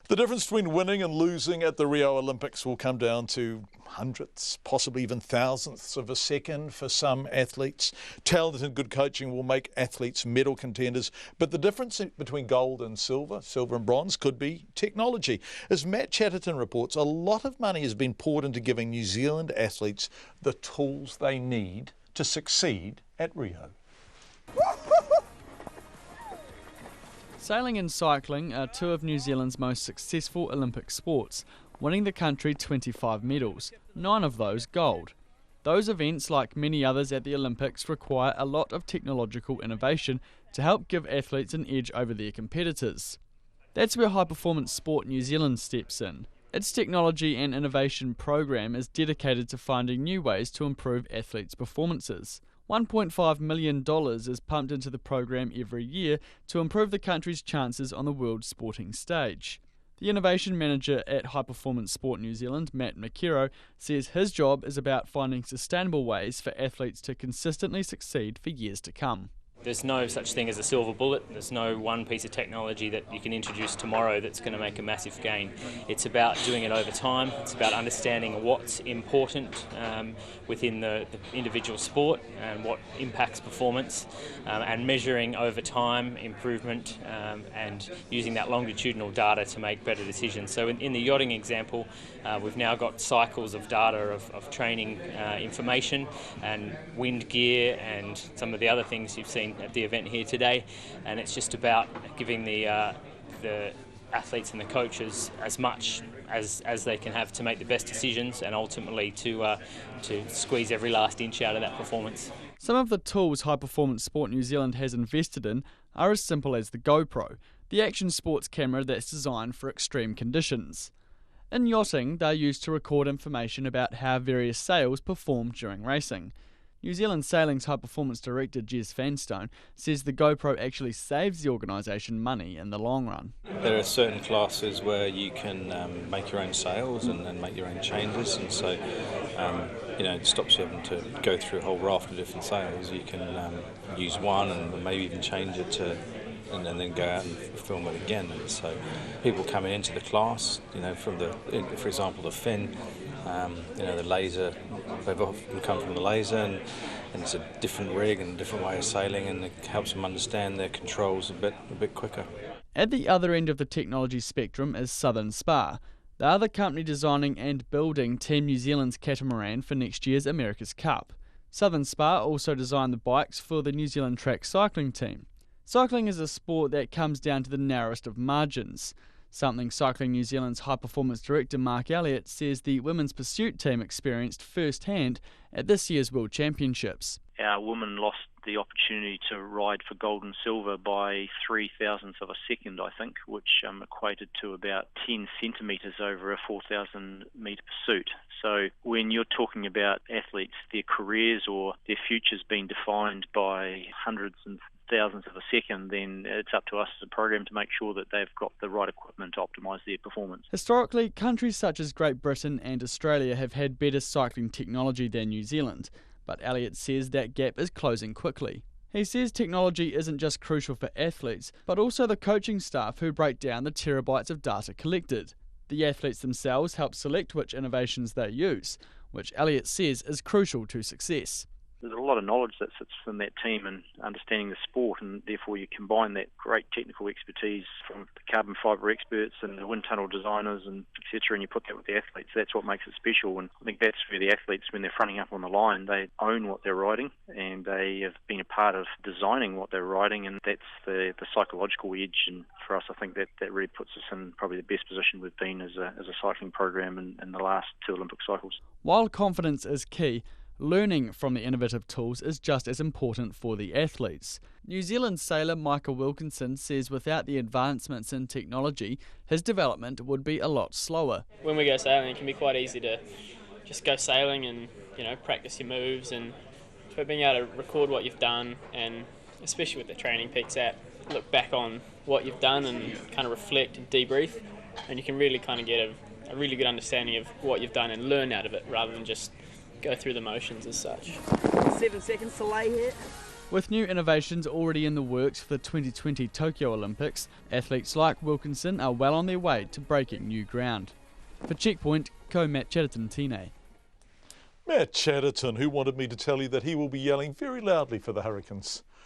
The difference between winning and losing at the Rio Olympics will come down to hundredths, possibly even thousandths of a second for some athletes. Talent and good coaching will make athletes medal contenders, but the difference between gold and silver and bronze, could be technology. As Matt Chatterton reports, a lot of money has been poured into giving New Zealand athletes the tools they need to succeed at Rio. Sailing and cycling are two of New Zealand's most successful Olympic sports, winning the country 25 medals, 9 of those gold. Those events, like many others at the Olympics, require a lot of technological innovation to help give athletes an edge over their competitors. That's where High Performance Sport New Zealand steps in. Its technology and innovation program is dedicated to finding new ways to improve athletes' performances. $1.5 million is pumped into the program every year to improve the country's chances on the world sporting stage. The innovation manager at High Performance Sport New Zealand, Matt McKerrow, says his job is about finding sustainable ways for athletes to consistently succeed for years to come. There's no such thing as a silver bullet. There's no one piece of technology that you can introduce tomorrow that's going to make a massive gain. It's about doing it over time. It's about understanding what's important within the individual sport and what impacts performance, and measuring over time improvement and using that longitudinal data to make better decisions. So in the yachting example, we've now got cycles of data of training information and wind gear and some of the other things you've seen at the event here today, and it's just about giving the athletes and the coaches as much as they can have to make the best decisions and ultimately to squeeze every last inch out of that performance. Some of the tools High Performance Sport New Zealand has invested in are as simple as the GoPro, the action sports camera that's designed for extreme conditions. In yachting, they're used to record information about how various sails perform during racing. New Zealand Sailing's High Performance Director Jez Vanstone says the GoPro actually saves the organisation money in the long run. There are certain classes where you can make your own sails and make your own changes, and so it stops you having to go through a whole raft of different sails. You can use one and maybe even change it and then go out and film it again. And so people coming into the class, for example, the fin, the laser, they've often come from the laser, and it's a different rig and a different way of sailing, and it helps them understand their controls a bit quicker. At the other end of the technology spectrum is Southern Spa. They are the company designing and building Team New Zealand's catamaran for next year's America's Cup. Southern Spa also designed the bikes for the New Zealand track cycling team. Cycling is a sport that comes down to the narrowest of margins, something Cycling New Zealand's High Performance Director Mark Elliott says the women's pursuit team experienced firsthand at this year's World Championships. Our women lost the opportunity to ride for gold and silver by 0.003 of a second, I think, which equated to about 10 centimetres over a 4,000 metre pursuit. So when you're talking about athletes, their careers or their futures being defined by hundreds and thousandths of a second, then it's up to us as a program to make sure that they've got the right equipment to optimise their performance. Historically, countries such as Great Britain and Australia have had better cycling technology than New Zealand, but Elliott says that gap is closing quickly. He says technology isn't just crucial for athletes, but also the coaching staff who break down the terabytes of data collected. The athletes themselves help select which innovations they use, which Elliott says is crucial to success. There's a lot of knowledge that sits in that team and understanding the sport, and therefore you combine that great technical expertise from the carbon fibre experts and the wind tunnel designers and etc., and you put that with the athletes. That's what makes it special, and I think that's where the athletes, when they're fronting up on the line, they own what they're riding and they have been a part of designing what they're riding, and that's the psychological edge. And for us, I think that really puts us in probably the best position we've been as a cycling program in the last 2 Olympic cycles. While confidence is key, learning from the innovative tools is just as important for the athletes. New Zealand sailor Michael Wilkinson says without the advancements in technology, his development would be a lot slower. When we go sailing, it can be quite easy to just go sailing and practice your moves, and for being able to record what you've done, and especially with the Training Peaks app, look back on what you've done and kind of reflect and debrief, and you can really kind of get a really good understanding of what you've done and learn out of it rather than just go through the motions as such. 7 seconds to lay here. With new innovations already in the works for the 2020 Tokyo Olympics, athletes like Wilkinson are well on their way to breaking new ground. For Checkpoint, Matt Chatterton Tine. Matt Chatterton, who wanted me to tell you that he will be yelling very loudly for the Hurricanes.